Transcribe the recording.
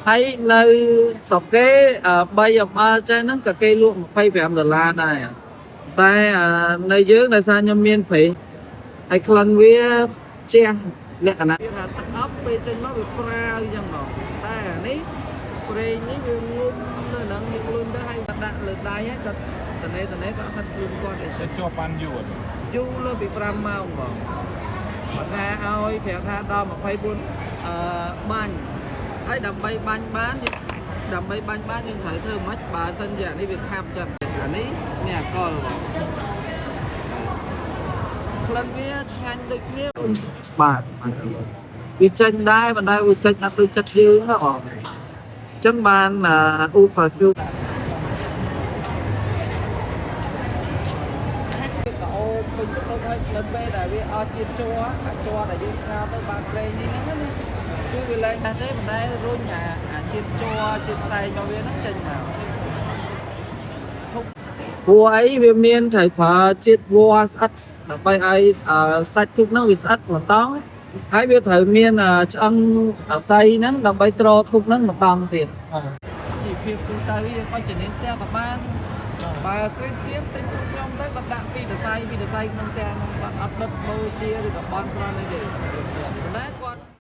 ហើយនៅស្រុកគេ3អំបិលចេះហ្នឹងក៏គេលក់$25ដែរតែនៅយើងដោយសារខ្ញុំមានព្រេងហើយក្លិនវាជះលក្ខណៈថាទឹកអប់ពេលចេញមកវាប្រាវអញ្ចឹងហ្មងតែអានេះប្រេងនេះវាងុំនៅហ្នឹងយើងលុញទៅហើយដាក់លើដៃហើយក៏តនេក៏ហិតខ្លួនគាត់អីចឹងជាប់បានយូរលើពី5ម៉ោងហ្មងគាត់ថាឲ្យប្រាប់ថាដល់24បាញ់ហើយដើម្បីបាញ់បានយើងត្រូវធ្វើម៉េចបើសិនជាអានេះវាខាប់ចឹងអានេះមានអាកុលហ្មងក្លិនវាឆ្ងាញ់ដូចគ្នាបាទវាចេញដែរប៉ុន្តែវាចេញអត់ដូចចិត្តយើងហ៎បងអញ្ចឹងបានអ៊ូ perfume អូពេញទៅហើយនៅពេលដែលវាអត់ជាតិជ័រដែលយើងស្ងោរទៅបានប្រេងនេះហ្នឹងណាគឺវាលែងដែរទេប៉ុន្តែរុញអាជាតិជ័រជាតិផ្សែងរបស់វាហ្នឹងចេញមកព្រោះអីវាមានត្រូវប្រើជាតិវល្លិស្អិតដើម្បីឲ្យសាច់ទូកហ្នឹងវាស្អិតបន្តហើយវាត្រូវមានឆ្អឹងអាស័យហ្នឹងដើម្បីទ្រទូកហ្នឹងបន្តទៀតជីវភាពទូទៅយើងអត់ជំនាញផ្ទះក៏បានបើគ្រីស្ទៀនទិញទូកខ្ញុំទៅគាត់ដាក់ពីដស័យក្នុងផ្ទះហ្នឹងគាត់អត់ដុតបូជាឬក៏បន់ស្រន់អីទេប៉ុន្តែគាត់